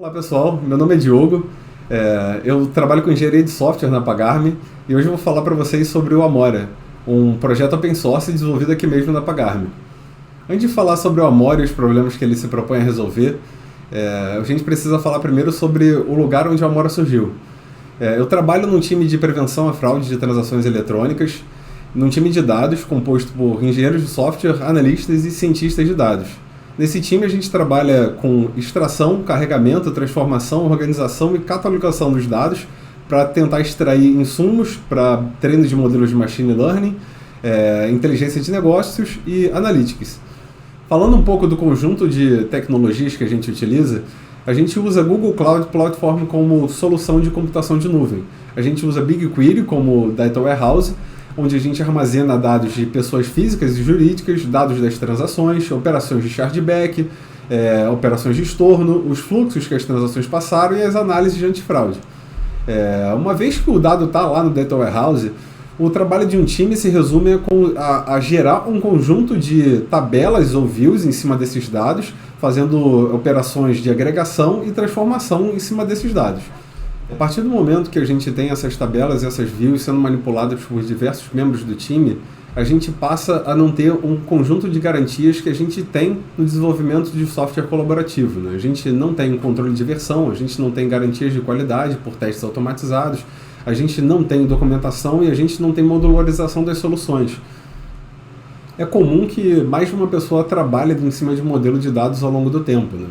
Olá pessoal, meu nome é Diogo, eu trabalho com engenharia de software na Pagar.me e hoje eu vou falar para vocês sobre o Amora, um projeto open source desenvolvido aqui mesmo na Pagar.me. Antes de falar sobre o Amora e os problemas que ele se propõe a resolver, a gente precisa falar primeiro sobre o lugar onde o Amora surgiu. Eu trabalho num time de prevenção à fraude de transações eletrônicas, num time de dados composto por engenheiros de software, analistas e cientistas de dados. Nesse time a gente trabalha com extração, carregamento, transformação, organização e catalogação dos dados para tentar extrair insumos para treinos de modelos de machine learning, inteligência de negócios e analytics. Falando um pouco do conjunto de tecnologias que a gente utiliza, a gente usa Google Cloud Platform como solução de computação de nuvem. A gente usa BigQuery como Data Warehouse, onde a gente armazena dados de pessoas físicas e jurídicas, dados das transações, operações de chargeback, operações de estorno, os fluxos que as transações passaram e as análises de antifraude. Uma vez que o dado está lá no Data Warehouse, o trabalho de um time se resume a gerar um conjunto de tabelas ou views em cima desses dados, fazendo operações de agregação e transformação em cima desses dados. A partir do momento que a gente tem essas tabelas e essas views sendo manipuladas por diversos membros do time, a gente passa a não ter um conjunto de garantias que a gente tem no desenvolvimento de software colaborativo, né? A gente não tem controle de versão, a gente não tem garantias de qualidade por testes automatizados, a gente não tem documentação e a gente não tem modularização das soluções. É comum que mais de uma pessoa trabalhe em cima de modelo de dados ao longo do tempo, né?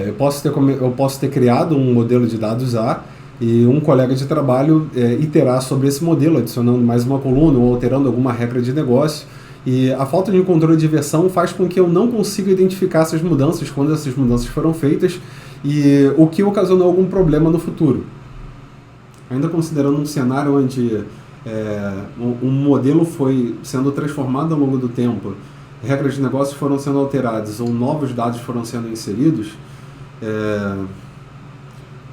Eu posso ter criado um modelo de dados A, e um colega de trabalho iterar sobre esse modelo, adicionando mais uma coluna ou alterando alguma regra de negócio. E a falta de controle de versão faz com que eu não consiga identificar essas mudanças quando essas mudanças foram feitas e o que ocasionou algum problema no futuro. Ainda considerando um cenário onde um modelo foi sendo transformado ao longo do tempo, regras de negócio foram sendo alteradas ou novos dados foram sendo inseridos,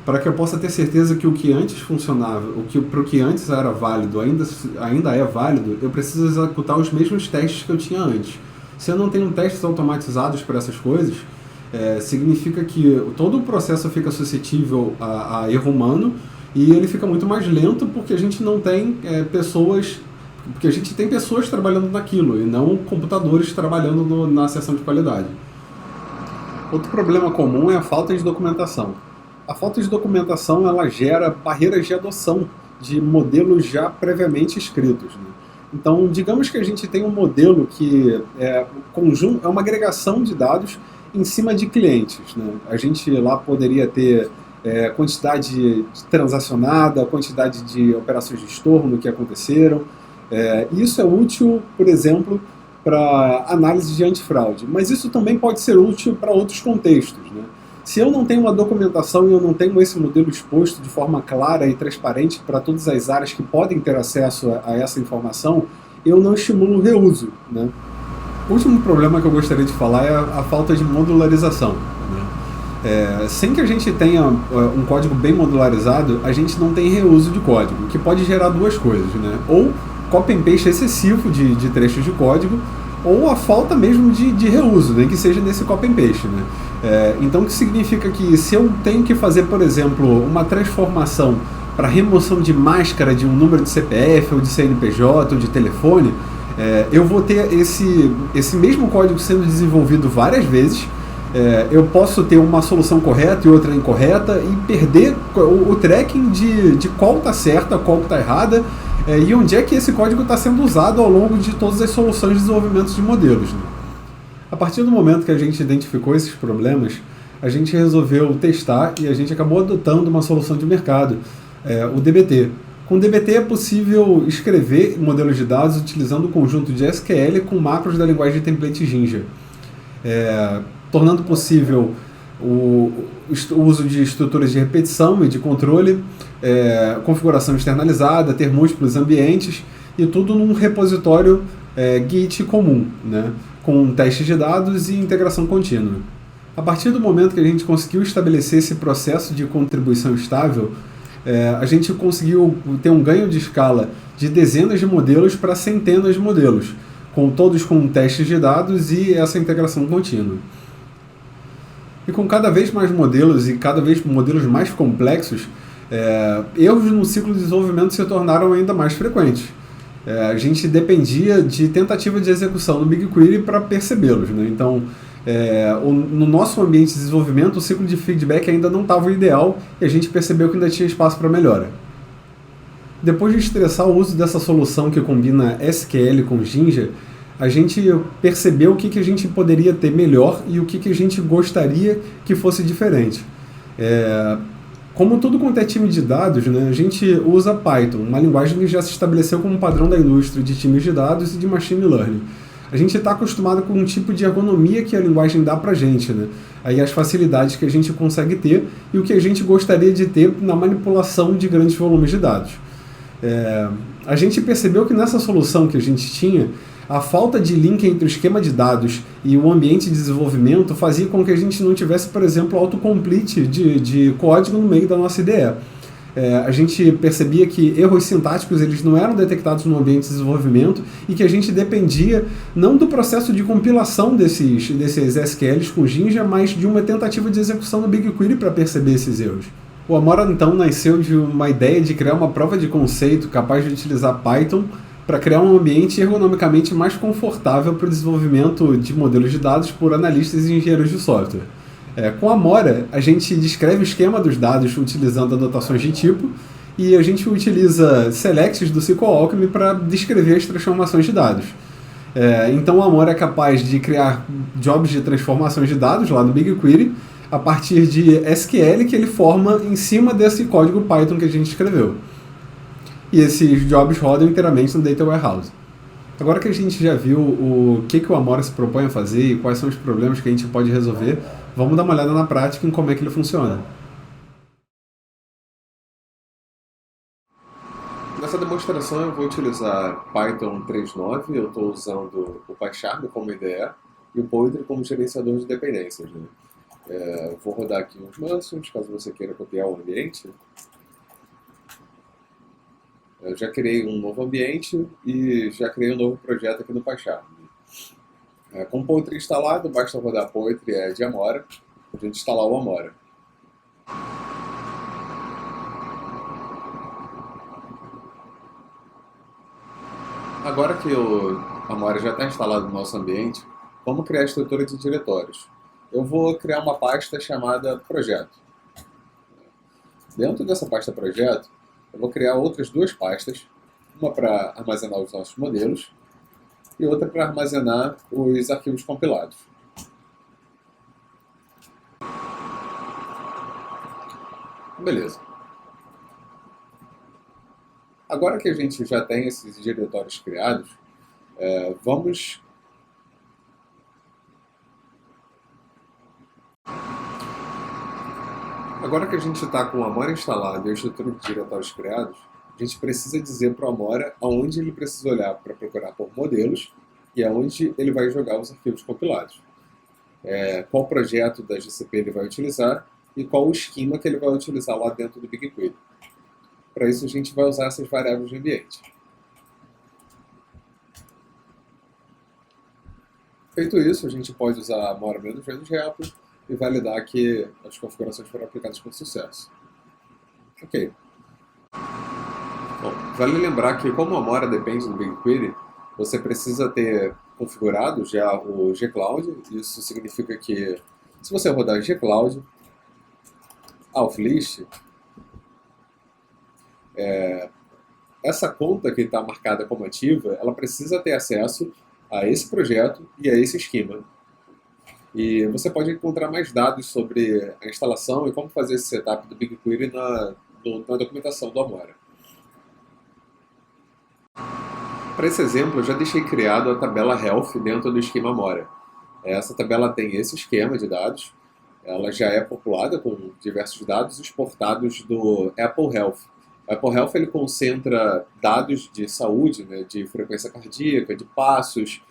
para que eu possa ter certeza que o que antes funcionava, para o que antes era válido, ainda é válido, eu preciso executar os mesmos testes que eu tinha antes. Se eu não tenho testes automatizados para essas coisas, significa que todo o processo fica suscetível a erro humano e ele fica muito mais lento porque a gente não tem porque a gente tem pessoas trabalhando naquilo e não computadores trabalhando na seção de qualidade. Outro problema comum é a falta de documentação. A falta de documentação ela gera barreiras de adoção de modelos já previamente escritos, né? Então, digamos que a gente tem um modelo que é uma agregação de dados em cima de clientes, né? A gente lá poderia ter quantidade transacionada, quantidade de operações de estorno que aconteceram. Isso é útil, por exemplo, para análise de antifraude, mas isso também pode ser útil para outros contextos, né? Se eu não tenho uma documentação e eu não tenho esse modelo exposto de forma clara e transparente para todas as áreas que podem ter acesso a essa informação, eu não estimulo o reuso, né? O último problema que eu gostaria de falar é a falta de modularização, né? Sem que a gente tenha um código bem modularizado, a gente não tem reuso de código, que pode gerar duas coisas, né? Ou copy and paste excessivo de trechos de código, ou a falta mesmo de reuso, nem que seja nesse copy and paste, né? Então, o que significa que se eu tenho que fazer, por exemplo, uma transformação para remoção de máscara de um número de CPF, ou de CNPJ, ou de telefone, eu vou ter esse mesmo código sendo desenvolvido várias vezes. Eu posso ter uma solução correta e outra incorreta e perder o tracking de qual está certa, qual está errada, e onde é que esse código está sendo usado ao longo de todas as soluções de desenvolvimento de modelos, né? A partir do momento que a gente identificou esses problemas, a gente resolveu testar e a gente acabou adotando uma solução de mercado, o dbt. Com o dbt é possível escrever modelos de dados utilizando o conjunto de SQL com macros da linguagem template Jinja, tornando possível o uso de estruturas de repetição e de controle, configuração externalizada, ter múltiplos ambientes e tudo num repositório Git comum, né, com testes de dados e integração contínua. A partir do momento que a gente conseguiu estabelecer esse processo de contribuição estável, a gente conseguiu ter um ganho de escala de dezenas de modelos para centenas de modelos, todos com testes de dados e essa integração contínua. E com cada vez mais modelos e cada vez modelos mais complexos, erros no ciclo de desenvolvimento se tornaram ainda mais frequentes. A gente dependia de tentativa de execução no BigQuery para percebê-los, né? Então, no nosso ambiente de desenvolvimento, o ciclo de feedback ainda não estava o ideal e a gente percebeu que ainda tinha espaço para melhora. Depois de estressar o uso dessa solução que combina SQL com Jinja, a gente percebeu o que a gente poderia ter melhor e o que a gente gostaria que fosse diferente. Como tudo quanto é time de dados, né, a gente usa Python, uma linguagem que já se estabeleceu como padrão da indústria de times de dados e de machine learning. A gente está acostumado com um tipo de ergonomia que a linguagem dá para a gente, né? Aí as facilidades que a gente consegue ter e o que a gente gostaria de ter na manipulação de grandes volumes de dados. A gente percebeu que nessa solução que a gente tinha, a falta de link entre o esquema de dados e o ambiente de desenvolvimento fazia com que a gente não tivesse, por exemplo, autocomplete de código no meio da nossa IDE. A gente percebia que erros sintáticos eles não eram detectados no ambiente de desenvolvimento e que a gente dependia não do processo de compilação desses SQLs com Jinja, mas de uma tentativa de execução no BigQuery para perceber esses erros. O Amora, então, nasceu de uma ideia de criar uma prova de conceito capaz de utilizar Python para criar um ambiente ergonomicamente mais confortável para o desenvolvimento de modelos de dados por analistas e engenheiros de software. Com a Amora, a gente descreve o esquema dos dados utilizando anotações de tipo e a gente utiliza selects do SQL Alchemy para descrever as transformações de dados. Então o Amora é capaz de criar jobs de transformações de dados lá no BigQuery a partir de SQL que ele forma em cima desse código Python que a gente escreveu. E esses jobs rodam inteiramente no Data Warehouse. Agora que a gente já viu o que o Amora se propõe a fazer e quais são os problemas que a gente pode resolver, vamos dar uma olhada na prática em como é que ele funciona. Nessa demonstração eu vou utilizar Python 3.9, eu estou usando o PyCharm como IDE e o Poetry como gerenciador de dependências, né? Vou rodar aqui uns mansons, caso você queira copiar o ambiente. Eu já criei um novo ambiente e já criei um novo projeto aqui no PyCharm. Com o Poetry instalado, basta rodar Poetry de Amora, para a gente instalar o Amora. Agora que o Amora já está instalado no nosso ambiente, vamos criar a estrutura de diretórios. Eu vou criar uma pasta chamada Projeto. Dentro dessa pasta Projeto, eu vou criar outras duas pastas, uma para armazenar os nossos modelos e outra para armazenar os arquivos compilados. Beleza. Agora que a gente já tem esses diretórios criados, vamos... Agora que a gente está com o Amora instalado e a estrutura de diretórios criados, a gente precisa dizer para o Amora aonde ele precisa olhar para procurar por modelos e aonde ele vai jogar os arquivos compilados. Qual projeto da GCP ele vai utilizar e qual o esquema que ele vai utilizar lá dentro do BigQuery. Para isso a gente vai usar essas variáveis de ambiente. Feito isso, a gente pode usar Amora-repo e validar que as configurações foram aplicadas com sucesso. Ok. Bom, vale lembrar que como a Amora depende do BigQuery, você precisa ter configurado já o gcloud. Isso significa que se você rodar gcloud, list, essa conta que está marcada como ativa, ela precisa ter acesso a esse projeto e a esse esquema. E você pode encontrar mais dados sobre a instalação e como fazer esse setup do BigQuery na documentação do Amora. Para esse exemplo, eu já deixei criado a tabela Health dentro do esquema Amora. Essa tabela tem esse esquema de dados, ela já é populada com diversos dados exportados do Apple Health. O Apple Health ele concentra dados de saúde, né, de frequência cardíaca, de passos,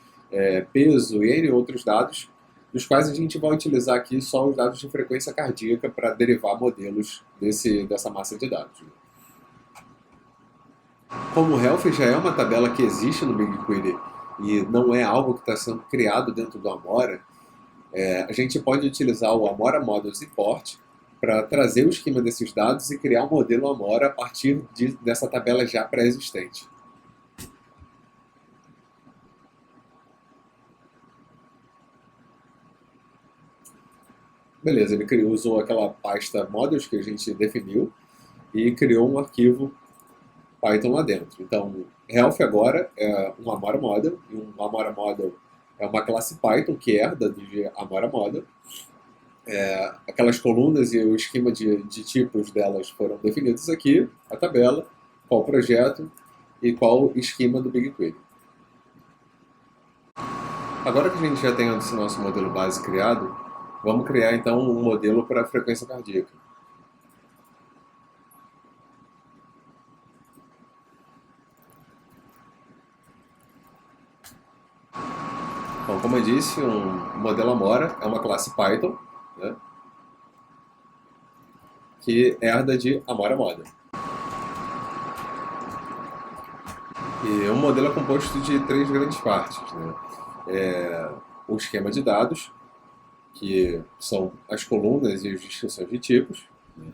peso e N outros dados, dos quais a gente vai utilizar aqui só os dados de frequência cardíaca para derivar modelos dessa massa de dados. Como o Health já é uma tabela que existe no BigQuery e não é algo que está sendo criado dentro do Amora, A gente pode utilizar o Amora Models Import para trazer o esquema desses dados e criar um modelo Amora a partir dessa tabela já pré-existente. Beleza, ele usou aquela pasta models que a gente definiu e criou um arquivo Python lá dentro. Então, Health agora é um Amora Model, e um Amora Model é uma classe Python que herda de Amora Model. Aquelas colunas e o esquema de tipos delas foram definidos aqui, a tabela, qual projeto e qual esquema do BigQuery. Agora que a gente já tem esse nosso modelo base criado, vamos criar então um modelo para frequência cardíaca. Bom, como eu disse, um modelo Amora é uma classe Python, né, que herda de Amora Model. E um modelo é composto de três grandes partes, né? O esquema de dados, que são as colunas e as descrições de tipos, né?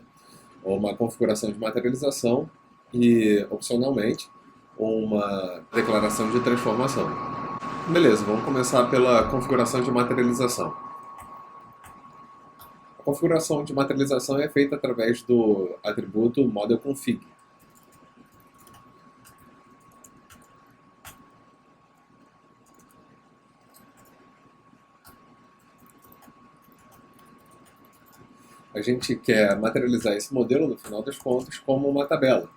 Uma configuração de materialização e, opcionalmente, uma declaração de transformação. Beleza, vamos começar pela configuração de materialização. A configuração de materialização é feita através do atributo modelConfig. A gente quer materializar esse modelo, no final das contas, como uma tabela.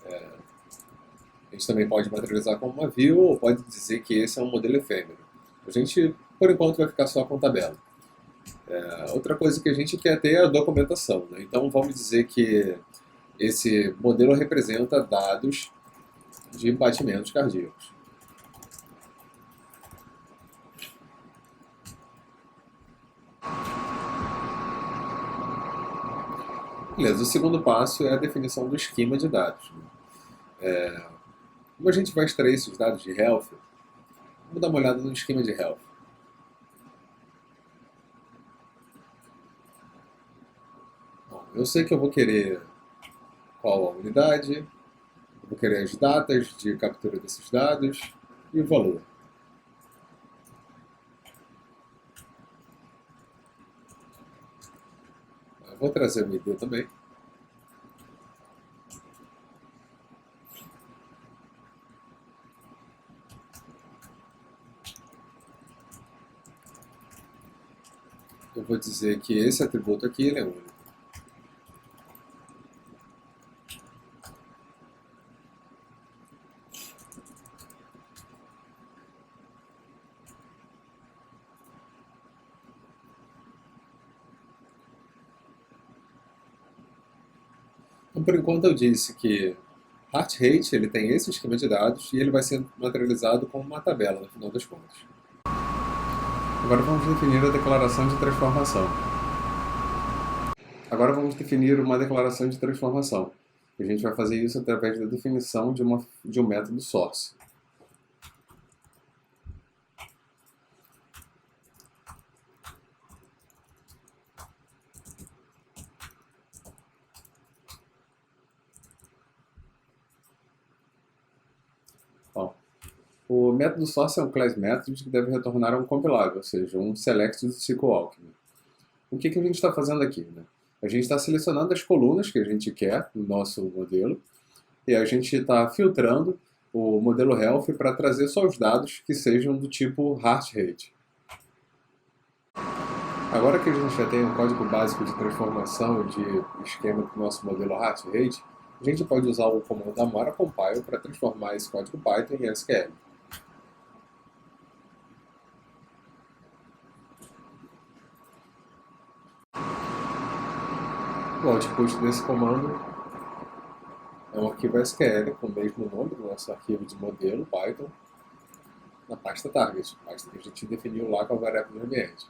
A gente também pode materializar como uma view ou pode dizer que esse é um modelo efêmero. A gente, por enquanto, vai ficar só com tabela. Outra coisa que a gente quer ter é a documentação, né? Então, vamos dizer que esse modelo representa dados de batimentos cardíacos. Beleza, o segundo passo é a definição do esquema de dados. Como a gente vai extrair esses dados de Health, vamos dar uma olhada no esquema de Health. Bom, eu sei que eu vou querer qual a unidade, eu vou querer as datas de captura desses dados e o valor. Eu vou trazer o ID também. Eu vou dizer que esse atributo aqui ele é único. Então, por enquanto eu disse que heart rate ele tem esse esquema de dados e ele vai ser materializado como uma tabela no final das contas. Agora vamos definir a declaração de transformação. Agora vamos definir uma declaração de transformação. A gente vai fazer isso através da definição de um método source. Bom, o método source é um class method que deve retornar um compilável, ou seja, um select do SQL Alchemy. O que a gente está fazendo aqui, né? A gente está selecionando as colunas que a gente quer no nosso modelo e a gente está filtrando o modelo Health para trazer só os dados que sejam do tipo heart rate. Agora que a gente já tem um código básico de transformação de esquema do nosso modelo heart rate, a gente pode usar o comando Amora Compile para transformar esse código Python em SQL. O output desse comando é um arquivo SQL com o mesmo nome do nosso arquivo de modelo Python na pasta target, pasta que a gente definiu lá com a variável do ambiente.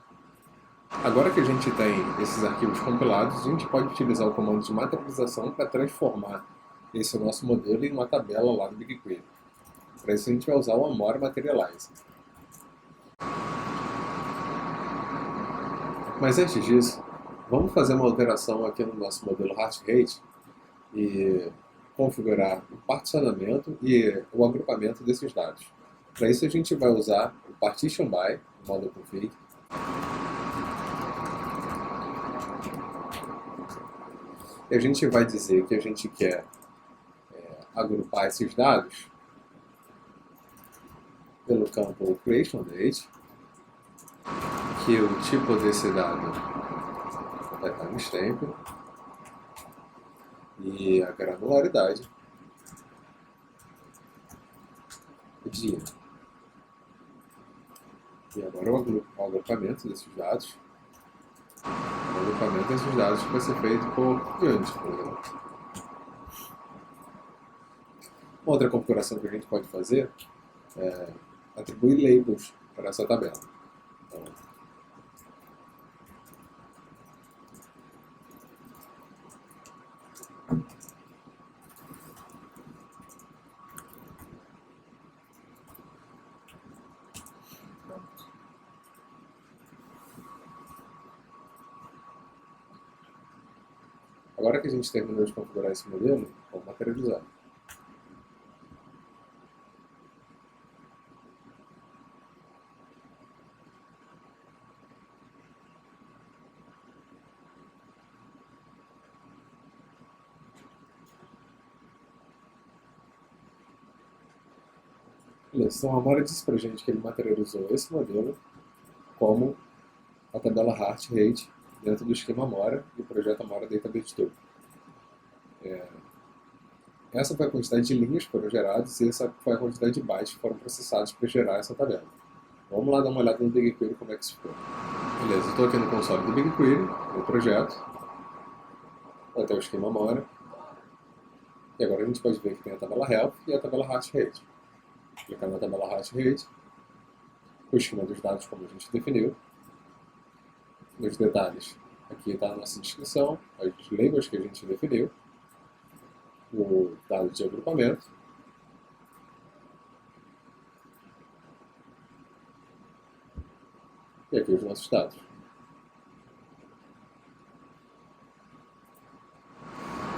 Agora que a gente tem esses arquivos compilados, a gente pode utilizar o comando de materialização para transformar esse nosso modelo em uma tabela lá no BigQuery. Para isso a gente vai usar o Amora Materialize. Mas antes disso, vamos fazer uma alteração aqui no nosso modelo Heart Rate e configurar o particionamento e o agrupamento desses dados. Para isso a gente vai usar o Partition By, no modo config. E a gente vai dizer que a gente quer agrupar esses dados pelo campo Creation Date, que o tipo desse dado é timestamp, e a granularidade é dia. E agora o agrupamento desses dados. O agrupamento desses dados vai ser feito por diante, por exemplo. Outra configuração que a gente pode fazer é atribuir labels para essa tabela. Então, agora que a gente terminou de configurar esse modelo, vamos materializar. Beleza, então a Amora disse pra gente que ele materializou esse modelo como a tabela Heart Rate dentro do esquema Amora e o projeto Amora Database Tool. Essa foi a quantidade de linhas que foram geradas e essa foi a quantidade de bytes que foram processados para gerar essa tabela. Vamos lá dar uma olhada no BigQuery como é que isso ficou. Beleza, estou aqui no console do BigQuery, no projeto. Vou até o esquema Amora. E agora a gente pode ver que tem a tabela Health e a tabela Heart Rate. Clicar na tabela Heart Rate, o esquema dos dados como a gente definiu. Nos detalhes, aqui está a nossa descrição, as labels que a gente definiu, o dado de agrupamento, e aqui os nossos dados.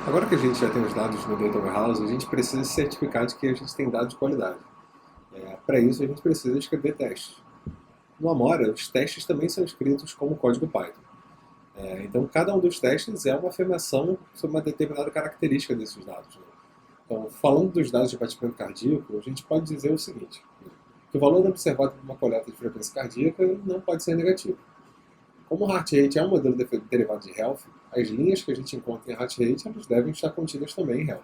Agora que a gente já tem os dados no Data Warehouse, a gente precisa se certificar de que a gente tem dados de qualidade. Para isso, a gente precisa escrever testes. No Amora, os testes também são escritos como código Python. Então, cada um dos testes é uma afirmação sobre uma determinada característica desses dados. Né? Então, falando dos dados de batimento cardíaco, a gente pode dizer o seguinte, que o valor observado por uma coleta de frequência cardíaca não pode ser negativo. Como o Heart Rate é um modelo derivado de Health, as linhas que a gente encontra em Heart Rate elas devem estar contidas também em Health.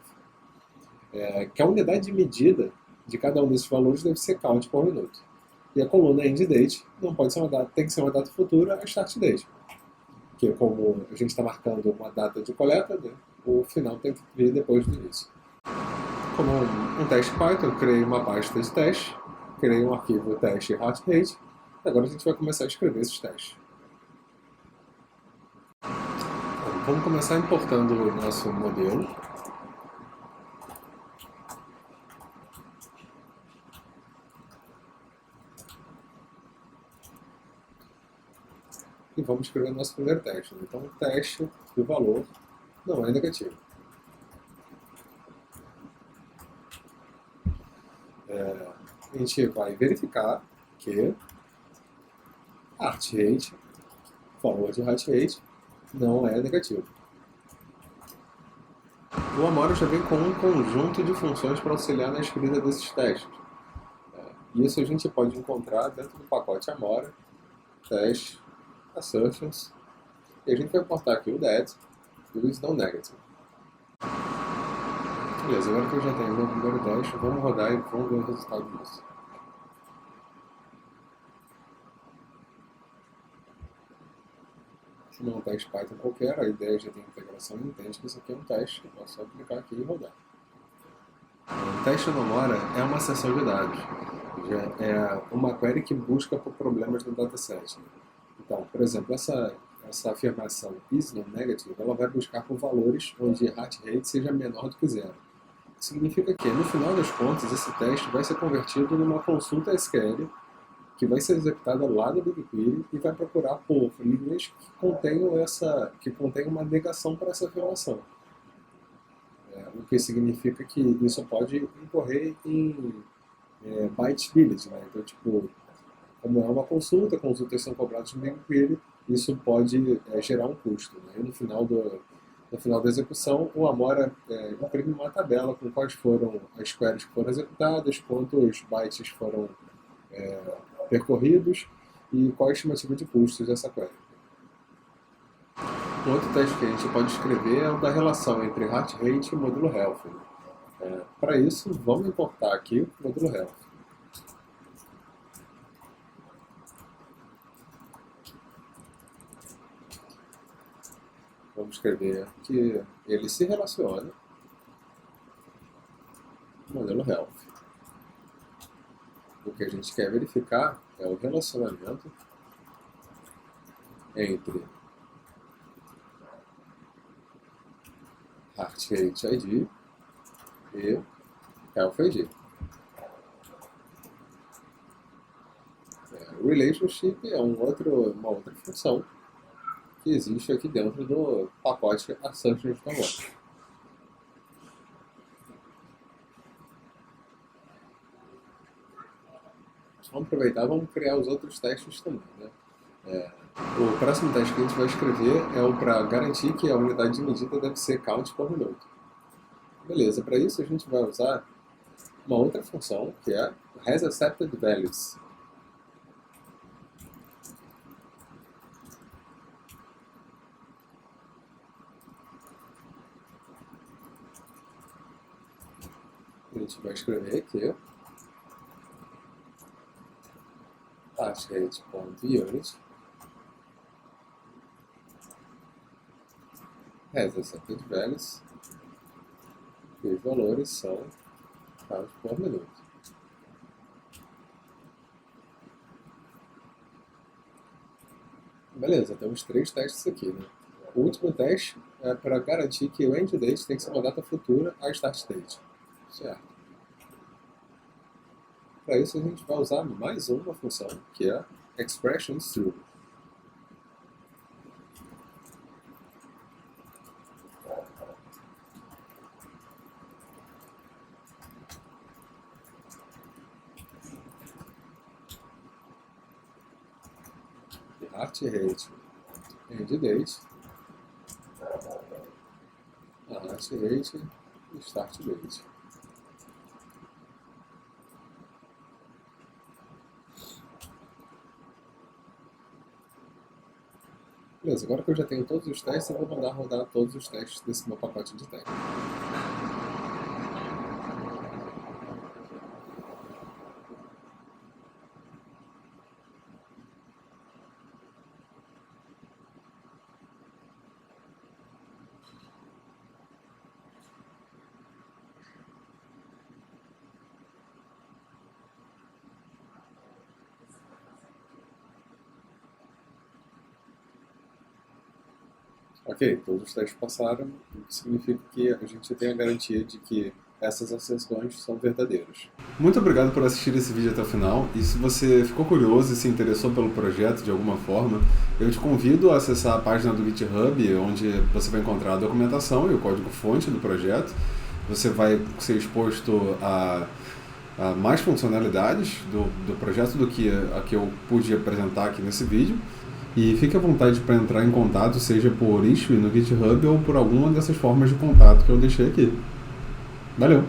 Que a unidade de medida de cada um desses valores deve ser count por minuto. E a coluna end date não pode ser uma data, tem que ser uma data futura, a start date. Que como a gente está marcando uma data de coleta, né, o final tem que vir depois do início. Como um teste Python, eu criei uma pasta de teste, criei um arquivo teste Heart Rate, e agora a gente vai começar a escrever esses testes. Então, vamos começar importando o nosso modelo. E vamos escrever o nosso primeiro teste. Então, o teste do valor não é negativo. A gente vai verificar que Heart Rate, valor de Heart Rate, não é negativo. O Amora já vem com um conjunto de funções para auxiliar na escrita desses testes. Isso a gente pode encontrar dentro do pacote Amora, teste, assertions, e a gente vai importar aqui o that e o is não negative. Beleza, agora que eu já tenho o meu primeiro teste, vamos rodar e vamos ver o resultado disso. Se não é um teste Python qualquer, a ideia já tem integração e entende que isso aqui é um teste, é só clicar aqui e rodar. O teste no Amora é uma seção de dados, já é uma query que busca por problemas no dataset. Então, por exemplo, essa afirmação is non negative, ela vai buscar por valores onde heart rate seja menor do que zero. Significa que, no final das contas, esse teste vai ser convertido numa consulta SQL que vai ser executada lá no BigQuery e vai procurar por linhas que contenham uma negação para essa afirmação. O que significa que isso pode incorrer em byte billet, né? Então, tipo, como é uma consultas são cobradas no BigQuery, isso pode gerar um custo, né? E no final da execução, o Amora imprime uma tabela com quais foram as queries que foram executadas, quantos bytes foram percorridos e qual a estimativa de custos dessa query. Um outro teste que a gente pode escrever é o da relação entre heart rate e módulo health. Para isso, vamos importar aqui o módulo health. Vamos escrever que ele se relaciona com o modelo health. O que a gente quer verificar é o relacionamento entre Heart Rate ID e Health ID. O Relationship é uma outra função que existe aqui dentro do pacote Assumptions do Amora. Vamos aproveitar e vamos criar os outros testes também, né? O próximo teste que a gente vai escrever é o para garantir que a unidade de medida deve ser count por minuto. Beleza, para isso a gente vai usar uma outra função que é hasAcceptedValues. A gente vai escrever aqui heartrate.unit hasAcceptedValues e os valores são count por minuto. Beleza, temos 3 testes aqui, né? O último teste é para garantir que o end date tem que ser uma data futura à start date. Certo. Para isso a gente vai usar mais uma função, que é expressionTrue. Heart rate end date, heart rate e start date. Beleza, agora que eu já tenho todos os testes, eu vou mandar rodar todos os testes desse meu pacote de testes. Ok, todos os testes passaram, o que significa que a gente tem a garantia de que essas asserções são verdadeiras. Muito obrigado por assistir esse vídeo até o final, e se você ficou curioso e se interessou pelo projeto de alguma forma, eu te convido a acessar a página do GitHub, onde você vai encontrar a documentação e o código-fonte do projeto. Você vai ser exposto a mais funcionalidades do projeto do que a que eu pude apresentar aqui nesse vídeo. E fique à vontade para entrar em contato, seja por issue no GitHub ou por alguma dessas formas de contato que eu deixei aqui. Valeu!